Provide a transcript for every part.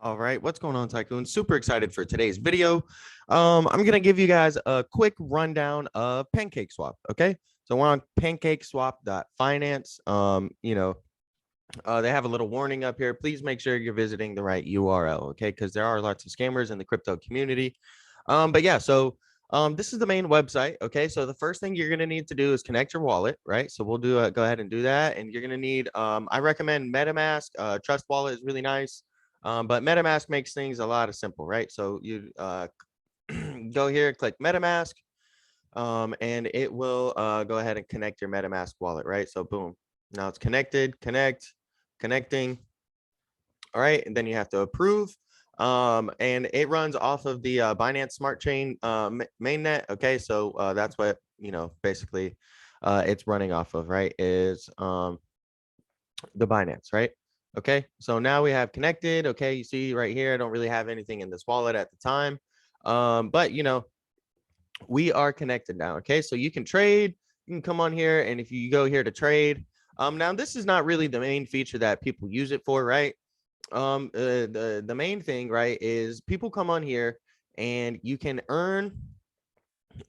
All right, what's going on, Tycoon? Super excited for today's video. I'm gonna give you guys a quick rundown of PancakeSwap. Okay, so we're on pancakeswap.finance. They have a little warning up here. Please make sure you're visiting the right URL. Okay, because there are lots of scammers in the crypto community. But yeah, so this is the main website. Okay, so the first thing you're gonna need to do is connect your wallet, right? So we'll do go ahead and do that, and you're gonna need. I recommend MetaMask. Trust Wallet is really nice. But MetaMask makes things a lot of simple, right? So you go here, click MetaMask, and it will go ahead and connect your MetaMask wallet, right? So boom, now it's connected, connecting. All right, and then you have to approve. And it runs off of the Binance Smart Chain mainnet. Okay, so that's what basically it's running off of, right? Is the Binance, right? Okay, so now we have connected. Okay, you see right here, I don't really have anything in this wallet at the time. But we are connected now. Okay, so you can trade, you can come on here, and if you go here to trade, now this is not really the main feature that people use it for, right? The main thing, right, is people come on here and you can earn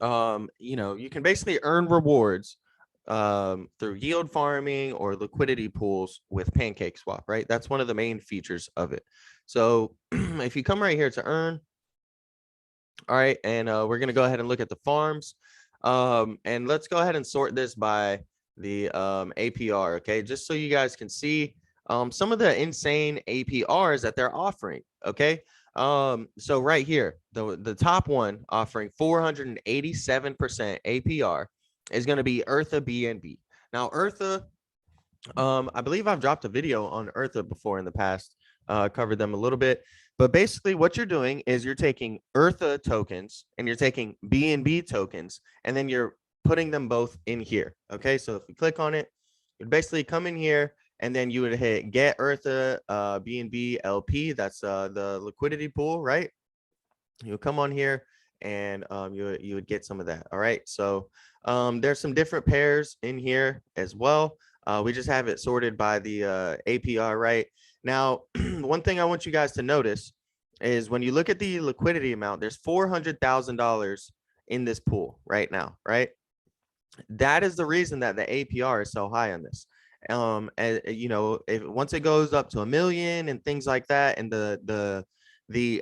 you can basically earn rewards through yield farming or liquidity pools with PancakeSwap, right? That's one of the main features of it. So if you come right here to earn, all right, and we're going to go ahead and look at the farms. And let's go ahead and sort this by the APR, okay? Just so you guys can see some of the insane APRs that they're offering, okay? So right here, the top one offering 487% APR is going to be Eartha BNB. Now, Eartha, I believe I've dropped a video on Eartha before in the past, covered them a little bit. But basically what you're doing is you're taking Eartha tokens and you're taking BNB tokens, and then you're putting them both in here. Okay, so if we click on it, you'd basically come in here and then you would hit get Eartha BNB LP. That's the liquidity pool, right? You'll come on here and you would get some of that. All right, so there's some different pairs in here as well. We just have it sorted by the APR, right? Now, one thing I want you guys to notice is when you look at the liquidity amount, there's $400,000 in this pool right now, right? That is the reason that the APR is so high on this. If once it goes up to 1 million and things like that, and the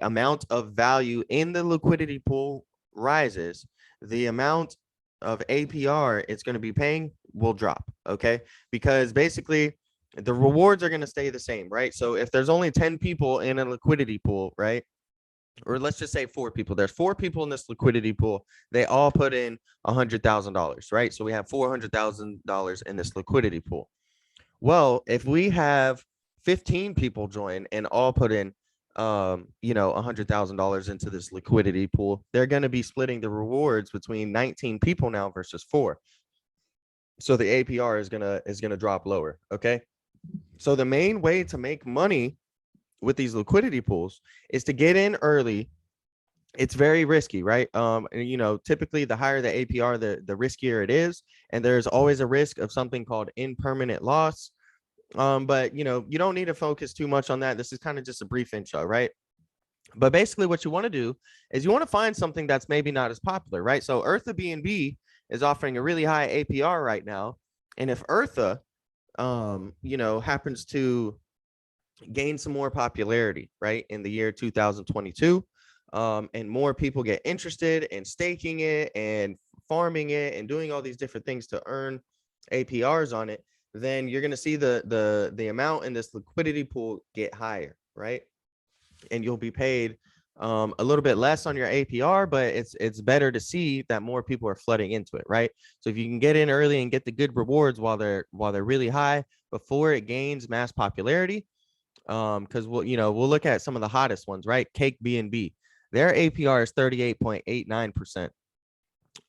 amount of value in the liquidity pool rises, the amount of APR it's going to be paying will drop, okay? Because basically the rewards are going to stay the same, right? So if there's only 10 people in a liquidity pool, right? Or let's just say 4 people. There's 4 people in this liquidity pool. They all put in $100,000, right? So we have $400,000 in this liquidity pool. Well, if we have 15 people join and all put in $100,000 into this liquidity pool, they're going to be splitting the rewards between 19 people now versus 4. So the APR is gonna drop lower. Okay, so the main way to make money with these liquidity pools is to get in early. It's very risky, right? Typically the higher the APR, the riskier it is, and there's always a risk of something called impermanent loss. But you don't need to focus too much on that. This is kind of just a brief intro, right? But basically what you want to do is you want to find something that's maybe not as popular, right? So Eartha BNB is offering a really high APR right now. And if Eartha, happens to gain some more popularity, right, in the year 2022, and more people get interested in staking it and farming it and doing all these different things to earn APRs on it, then you're going to see the amount in this liquidity pool get higher, right? And you'll be paid a little bit less on your APR, but it's better to see that more people are flooding into it, right? So if you can get in early and get the good rewards while they're really high before it gains mass popularity, because we'll look at some of the hottest ones, right? Cake BNB, their APR is 38.89%.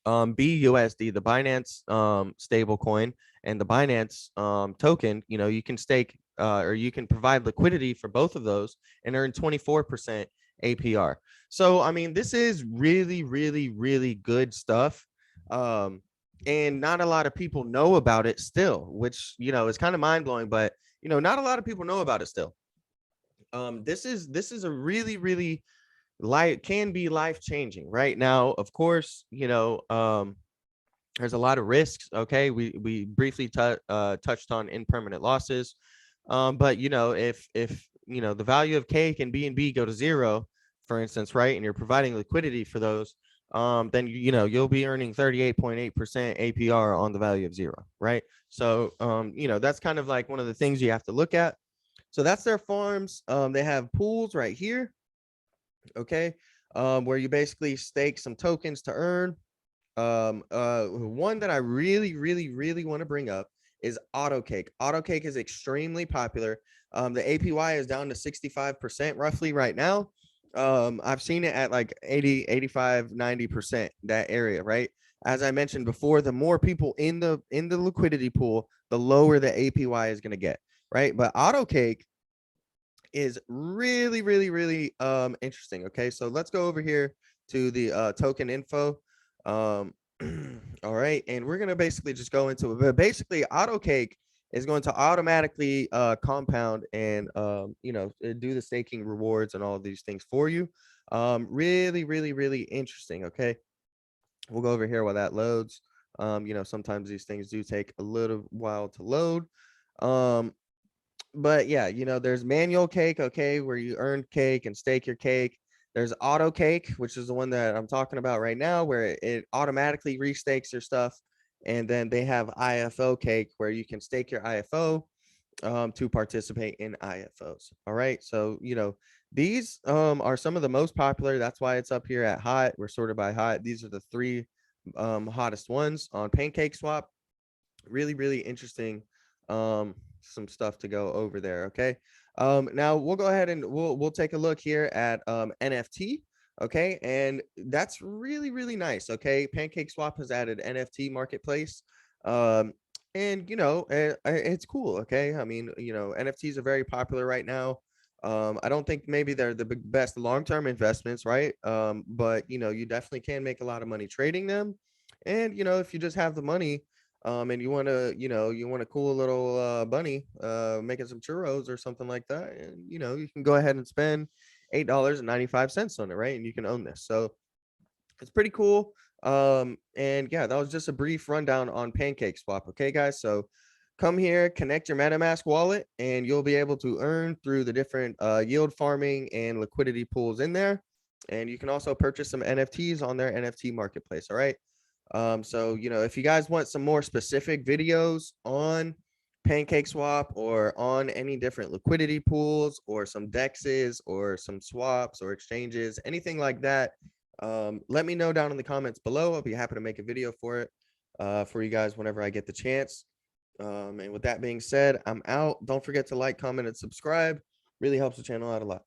BUSD, the Binance stable coin, and the Binance token, you can stake or you can provide liquidity for both of those and earn 24% APR. So, I mean, this is really, really, really good stuff. And not a lot of people know about it still, which, is kind of mind blowing, but, not a lot of people know about it still. This is a really can be life changing. Right now, of course, there's a lot of risks. Okay, we briefly touched on impermanent losses, but if the value of cake and B&B go to zero, for instance, right, and you're providing liquidity for those, then you'll be earning 38.8% APR on the value of zero, right? So that's kind of like one of the things you have to look at. So that's their farms. They have pools right here, okay, where you basically stake some tokens to earn. One that I really want to bring up is AutoCake. AutoCake is extremely popular. The APY is down to 65% roughly right now. I've seen it at like 80, 85, 90%, that area, right? As I mentioned before, the more people in the liquidity pool, the lower the APY is going to get, right? But AutoCake is really interesting. Okay, so let's go over here to the token info. um all right, and we're gonna basically just go into it, but basically AutoCake is going to automatically compound and do the staking rewards and all of these things for you. Really interesting. Okay, we'll go over here while that loads. Sometimes these things do take a little while to load. But yeah, there's manual cake, okay, where you earn cake and stake your cake. There's auto cake, which is the one that I'm talking about right now, where it automatically restakes your stuff. And then they have IFO cake, where you can stake your IFO to participate in IFOs. All right, so these are some of the most popular. That's why it's up here at hot. We're sorted by hot. These are the three hottest ones on PancakeSwap. Really interesting. Some stuff to go over there. Okay, now we'll go ahead and we'll take a look here at NFT. Okay, and that's really nice. Okay, PancakeSwap has added NFT marketplace. And it's cool. Okay, I mean, NFTs are very popular right now. I don't think maybe they're the best long-term investments, right? But you definitely can make a lot of money trading them. And if you just have the money, and you want to, you want a cool little bunny making some churros or something like that, and you can go ahead and spend $8.95 on it, right? And you can own this. So it's pretty cool. And yeah, that was just a brief rundown on PancakeSwap. Okay, guys. So come here, connect your MetaMask wallet, and you'll be able to earn through the different yield farming and liquidity pools in there. And you can also purchase some NFTs on their NFT marketplace. All right. So if you guys want some more specific videos on PancakeSwap or on any different liquidity pools or some dexes or some swaps or exchanges, anything like that, let me know down in the comments below. I'll be happy to make a video for it for you guys whenever I get the chance. And with that being said, I'm out. Don't forget to like, comment, and subscribe. Really helps the channel out a lot.